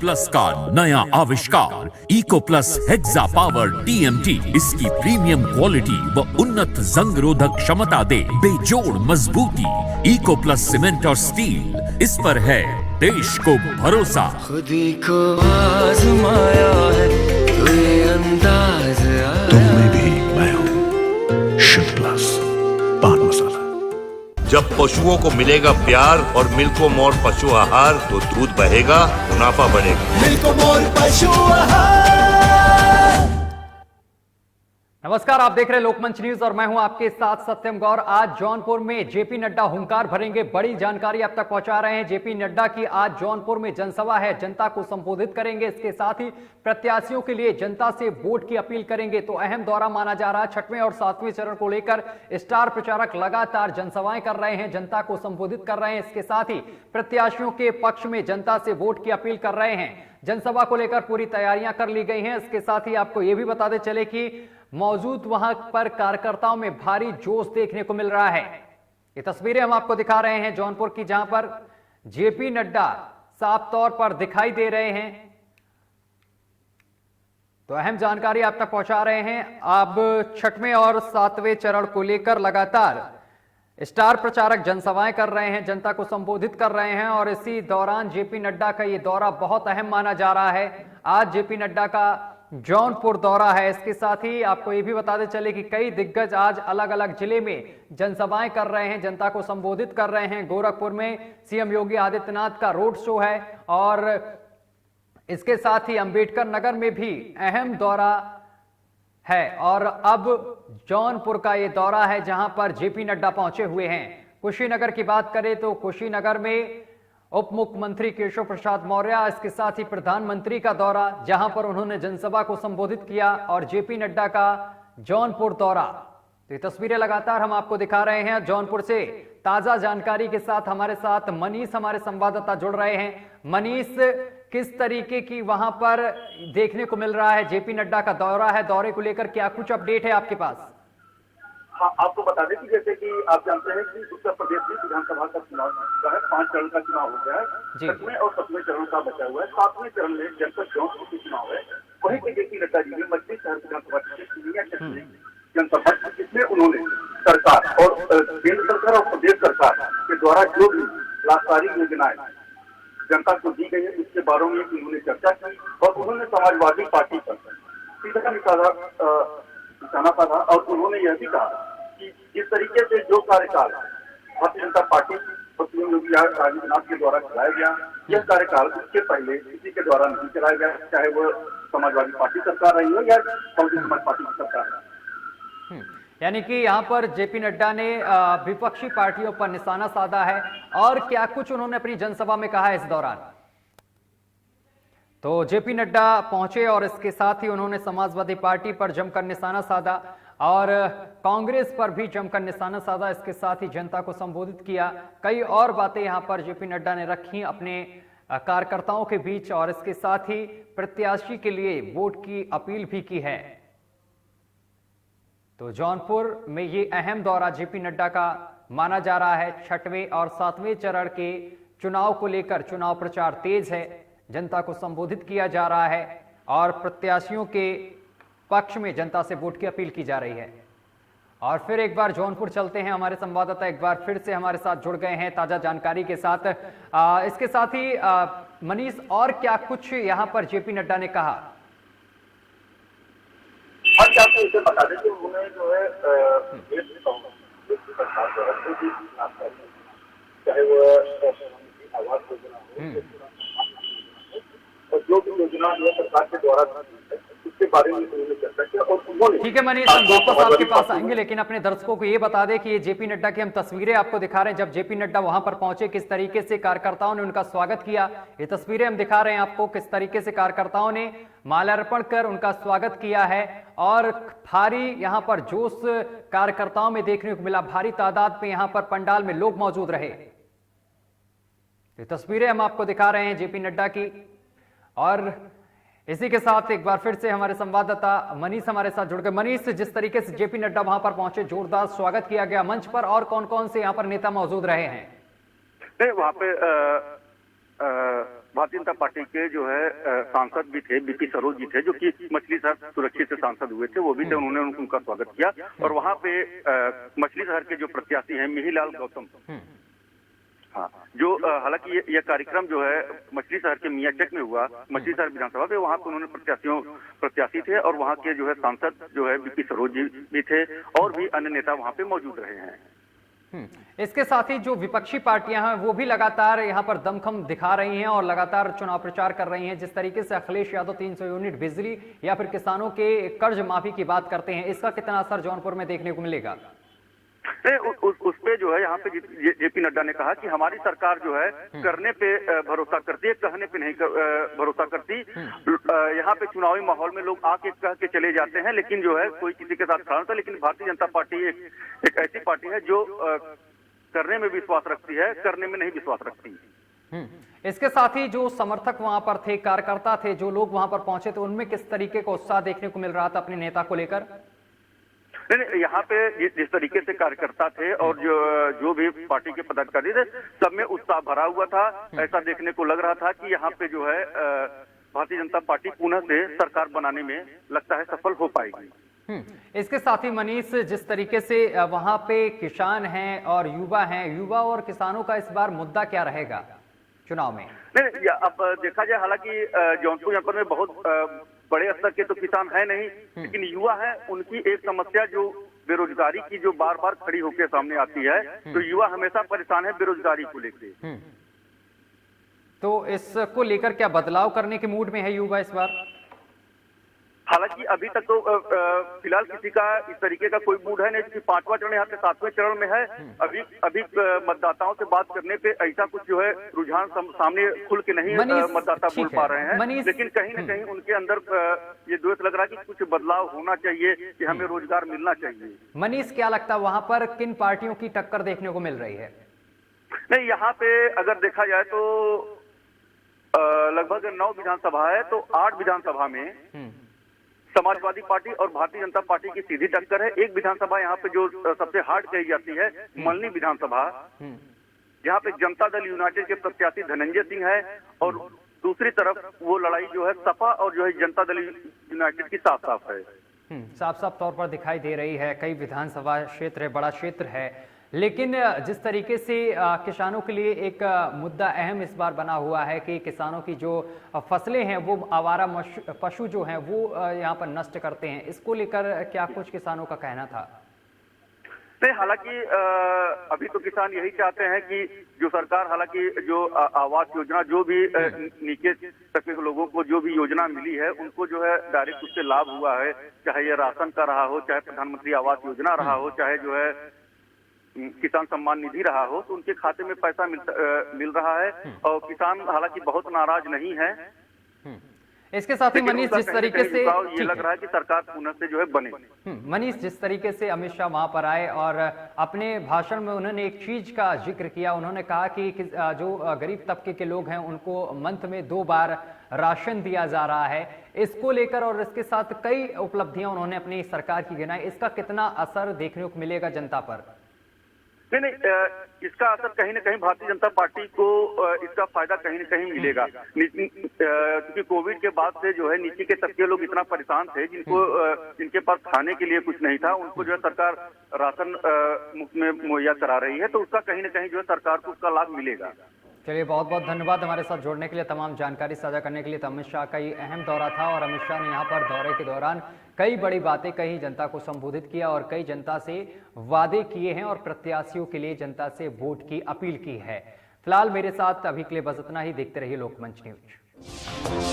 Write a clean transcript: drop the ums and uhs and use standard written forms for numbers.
Plus का नया आविष्कार eco plus hexa power TMT इसकी प्रीमियम क्वालिटी व उन्नत जंग रोधक क्षमता दे बेजोड़ मजबूती। इको प्लस सीमेंट और स्टील, इस पर है देश को भरोसा। खुदी को आजमाया है तो ये अंदाज आया। तुम में भी मैं हूं शुद्ध प्लस पान मसाला। जब पशुओं को मिलेगा प्यार और मिल्को मोर पशु आहार तो दूध बहेगा, मुनाफा बढ़ेगा। मिल्को मोर पशु आहार। नमस्कार, आप देख रहे हैं लोकमंच न्यूज और मैं हूं आपके साथ सत्यम गौर। आज जौनपुर में जेपी नड्डा हुंकार भरेंगे, बड़ी जानकारी आप तक पहुंचा रहे हैं। जेपी नड्डा की आज जौनपुर में जनसभा है, जनता को संबोधित करेंगे। इसके साथ ही प्रत्याशियों के लिए जनता से वोट की अपील करेंगे। तो अहम दौरा माना जा रहा है। 6वें और 7वें चरण को लेकर स्टार प्रचारक लगातार जनसभाएं कर रहे हैं, जनता को संबोधित कर रहे हैं। इसके साथ ही प्रत्याशियों के पक्ष में जनता से वोट की अपील कर रहे हैं। जनसभा को लेकर पूरी तैयारियां कर ली गई हैं। इसके साथ ही आपको यह भी बताते चले कि मौजूद वहां पर कार्यकर्ताओं में भारी जोश देखने को मिल रहा है। ये तस्वीरें हम आपको दिखा रहे हैं जौनपुर की, जहां पर जेपी नड्डा साफ तौर पर दिखाई दे रहे हैं। तो अहम जानकारी आप तक पहुंचा रहे हैं। अब 6वें और 7वें चरण को लेकर लगातार स्टार प्रचारक जनसभाएं कर रहे हैं, जनता को संबोधित कर रहे हैं। और इसी दौरान जेपी नड्डा का यह दौरा बहुत अहम माना जा रहा है। आज जेपी नड्डा का जौनपुर दौरा है। इसके साथ ही आपको यह भी बताते चले कि कई दिग्गज आज अलग अलग जिले में जनसभाएं कर रहे हैं, जनता को संबोधित कर रहे हैं। गोरखपुर में सीएम योगी आदित्यनाथ का रोड शो है और इसके साथ ही अंबेडकर नगर में भी अहम दौरा है। और अब जौनपुर का यह दौरा है जहां पर जेपी नड्डा पहुंचे हुए हैं। कुशीनगर की बात करें तो कुशीनगर में उप मुख्यमंत्री केशव प्रसाद मौर्य, इसके साथ ही प्रधानमंत्री का दौरा, जहां पर उन्होंने जनसभा को संबोधित किया। और जेपी नड्डा का जौनपुर दौरा, तो ये तस्वीरें लगातार हम आपको दिखा रहे हैं। जौनपुर से ताजा जानकारी के साथ हमारे साथ मनीष, हमारे संवाददाता, जुड़ रहे हैं। मनीष, किस तरीके की वहां पर देखने को मिल रहा है? जेपी नड्डा का दौरा है, दौरे को लेकर क्या कुछ अपडेट है आपके पास? हाँ, आपको बता दें कि जैसे कि आप जानते हैं कि उत्तर प्रदेश में विधानसभा का चुनाव हुआ है, 5 चरण का चुनाव हो गया है। 6वें और 7वें चरण का बचा हुआ है। 7वें चरण में जनपद जौनपुर के चुनाव है। वहीं के जेपी नड्डा जी ने मछली शहर विधानसभा की जनसभा, जिसमें उन्होंने सरकार और केंद्र सरकार और प्रदेश सरकार के द्वारा जो भी लाभकारी योजनाएं जनता को दी गई है उसके बारे में उन्होंने चर्चा की। और उन्होंने समाजवादी पार्टी पर सीधा निशाना साधा और उन्होंने यह भी कहा कि जिस तरीके से जो कार्यकाल भारतीय जनता पार्टी और सीएम योगी आदित्यनाथ के द्वारा चलाया गया, यह कार्यकाल इसके पहले किसी के द्वारा नहीं चलाया गया, चाहे वह समाजवादी पार्टी सरकार रही हो या बहुजन समाज पार्टी की सरकार है। यानी कि यहां पर जेपी नड्डा ने विपक्षी पार्टियों पर निशाना साधा है। और क्या कुछ उन्होंने अपनी जनसभा में कहा है इस दौरान? तो जेपी नड्डा पहुंचे और इसके साथ ही उन्होंने समाजवादी पार्टी पर जमकर निशाना साधा और कांग्रेस पर भी जमकर निशाना साधा। इसके साथ ही जनता को संबोधित किया। कई और बातें यहां पर जेपी नड्डा ने रखी अपने कार्यकर्ताओं के बीच और इसके साथ ही प्रत्याशी के लिए वोट की अपील भी की है। तो जौनपुर में ये अहम दौरा जेपी नड्डा का माना जा रहा है। 6वें और 7वें चरण के चुनाव को लेकर चुनाव प्रचार तेज है, जनता को संबोधित किया जा रहा है और प्रत्याशियों के पक्ष में जनता से वोट की अपील की जा रही है। और फिर एक बार जौनपुर चलते हैं, हमारे संवाददाता एक बार फिर से हमारे साथ जुड़ गए हैं ताजा जानकारी के साथ। इसके साथ ही मनीष, और क्या कुछ यहां पर जेपी नड्डा ने कहा? और क्या आपको इसे बता दें कि उन्होंने जो है चाहे वो आवास योजना हो और जो भी योजना जो सरकार के द्वारा उसके बारे में उन्होंने चर्चा किया। और उन्होंने, ठीक है मनीष, हम वापस आपके पास आएंगे, लेकिन अपने दर्शकों को ये बता दें कि ये जेपी नड्डा की हम तस्वीरें आपको दिखा रहे हैं। जब जेपी नड्डा वहां पर पहुंचे, किस तरीके से कार्यकर्ताओं ने उनका स्वागत किया, ये तस्वीरें हम दिखा रहे हैं आपको। किस तरीके से कार्यकर्ताओं ने माल्यार्पण कर उनका स्वागत किया है और भारी यहां पर जोश कार्यकर्ताओं में देखने को मिला। भारी तादाद में यहां पर पंडाल में लोग मौजूद रहे। ये तस्वीरें हम आपको दिखा रहे हैं जेपी नड्डा की। और इसी के साथ एक बार फिर से हमारे संवाददाता मनीष हमारे साथ जुड़ गए। मनीष, जिस तरीके से जेपी नड्डा वहां पर पहुंचे, जोरदार स्वागत किया गया मंच पर, और कौन कौन से यहां पर नेता मौजूद रहे हैं? नहीं, वहां पे भारतीय जनता पार्टी के जो है सांसद भी थे, बीपी सरोज जी थे, जो कि मछली शहर सुरक्षित से सांसद हुए थे, वो भी थे। उन्होंने उनका स्वागत किया और वहां पे मछली शहर के जो प्रत्याशी हैं मिहिलाल गौतम, हाँ, जो हालांकि ये कार्यक्रम जो है मछली शहर के मियाचक में हुआ, मछली शहर विधानसभा पे, वहां पे उन्होंने प्रत्याशी थे और वहां के जो है सांसद जो है बीपी सरोज जी भी थे और भी अन्य नेता वहां पे मौजूद रहे हैं। इसके साथ ही जो विपक्षी पार्टियां हैं वो भी लगातार यहां पर दमखम दिखा रही हैं और लगातार चुनाव प्रचार कर रही हैं। जिस तरीके से अखिलेश यादव 300 यूनिट बिजली या फिर किसानों के कर्ज माफी की बात करते हैं, इसका कितना असर जौनपुर में देखने को मिलेगा? उस पे जो है यहाँ पे जेपी नड्डा ने कहा कि हमारी सरकार जो है करने पे भरोसा करती है, कहने पे नहीं भरोसा करती। यहाँ पे चुनावी माहौल में लोग आके कह के चले जाते हैं, लेकिन जो है कोई किसी के साथ खड़ा होता है। लेकिन भारतीय जनता पार्टी एक ऐसी पार्टी है जो करने में विश्वास रखती है, करने में नहीं विश्वास रखती। इसके साथ ही जो समर्थक वहां पर थे, कार्यकर्ता थे, जो लोग वहां पर पहुंचे थे, उनमें किस तरीके का उत्साह देखने को मिल रहा था अपने नेता को लेकर? नहीं, यहाँ पे जिस तरीके से कार्यकर्ता थे और जो भी पार्टी के पदाधिकारी थे, सब में उत्साह भरा हुआ था। ऐसा देखने को लग रहा था कि यहाँ पे जो है भारतीय जनता पार्टी पुनः से सरकार बनाने में लगता है सफल हो पाएगी। इसके साथ ही मनीष, जिस तरीके से वहां पे किसान हैं और युवा और किसानों का इस बार मुद्दा क्या रहेगा चुनाव में? नहीं, अब देखा जाए, हालांकि जौनपुर जनपद में बहुत बड़े स्तर के तो किसान है नहीं, लेकिन युवा है। उनकी एक समस्या जो बेरोजगारी की जो बार बार खड़ी होकर सामने आती है, तो युवा हमेशा परेशान है बेरोजगारी को लेकर। तो इसको लेकर क्या बदलाव करने के मूड में है युवा इस बार? हालांकि अभी तक तो फिलहाल किसी का इस तरीके का कोई मूड है नहीं, क्योंकि 5वां चरण यहाँ पे 7वें चरण में है। अभी मतदाताओं से बात करने पे ऐसा कुछ जो है रुझान सामने खुल के नहीं मतदाता बोल पा रहे हैं, लेकिन कहीं न कहीं उनके अंदर ये द्वेष लग रहा है कि कुछ बदलाव होना चाहिए, कि हमें रोजगार मिलना चाहिए। मनीष, क्या लगता है वहां पर किन पार्टियों की टक्कर देखने को मिल रही है? नहीं, यहाँ पे अगर देखा जाए तो लगभग 9 विधानसभा है, तो 8 विधानसभा में समाजवादी पार्टी और भारतीय जनता पार्टी की सीधी टक्कर है। एक विधानसभा यहाँ पे जो सबसे हार्ड कही जाती है, मल्हनी विधानसभा, जहाँ पे जनता दल यूनाइटेड के प्रत्याशी धनंजय सिंह है और दूसरी तरफ वो लड़ाई जो है सपा और जो है जनता दल यूनाइटेड की साफ साफ है, साफ साफ तौर पर दिखाई दे रही है। कई विधानसभा क्षेत्र है, बड़ा क्षेत्र है, लेकिन जिस तरीके से किसानों के लिए एक मुद्दा अहम इस बार बना हुआ है कि किसानों की जो फसलें हैं वो आवारा पशु जो हैं वो यहाँ पर नष्ट करते हैं, इसको लेकर क्या कुछ किसानों का कहना था? नहीं, हालांकि अभी तो किसान यही चाहते हैं कि जो सरकार, हालांकि जो आवास योजना, जो भी नीचे तक के लोगों को जो भी योजना मिली है, उनको जो है डायरेक्ट उससे लाभ हुआ है, चाहे ये राशन का रहा हो, चाहे प्रधानमंत्री आवास योजना रहा हो, चाहे जो है किसान सम्मान निधि रहा हो, तो उनके खाते में पैसा मिल रहा है और किसान हालांकि बहुत नाराज नहीं है। इसके साथ ही मनीष, जिस तरीके से ये लग रहा है कि सरकार पुनः से जो है बने। मनीष, जिस तरीके से अमित शाह वहां पर आए और अपने भाषण में उन्होंने एक चीज का जिक्र किया, उन्होंने कहा कि जो गरीब तबके के लोग हैं उनको मंथ में 2 बार राशन दिया जा रहा है। इसको लेकर और इसके साथ कई उपलब्धियां उन्होंने अपनी सरकार की गिनाई, इसका कितना असर देखने को मिलेगा जनता पर? नहीं, इसका असर कहीं न कहीं भारतीय जनता पार्टी को इसका फायदा कहीं न कहीं मिलेगा, क्योंकि कोविड के बाद से जो है नीचे के तबके लोग इतना परेशान थे, जिनके पास खाने के लिए कुछ नहीं था, उनको जो है सरकार राशन मुफ्त में मुहैया करा रही है, तो उसका कहीं न कहीं जो है सरकार को उसका लाभ मिलेगा। चलिए, बहुत बहुत धन्यवाद हमारे साथ जुड़ने के लिए, तमाम जानकारी साझा करने के लिए। तो अमित शाह का ये अहम दौरा था और अमित शाह ने यहाँ पर दौरे के दौरान कई बड़ी बातें कही, जनता को संबोधित किया और कई जनता से वादे किए हैं और प्रत्याशियों के लिए जनता से वोट की अपील की है। फिलहाल मेरे साथ अभी के लिए बस इतना ही। देखते रहिए लोकमंच न्यूज।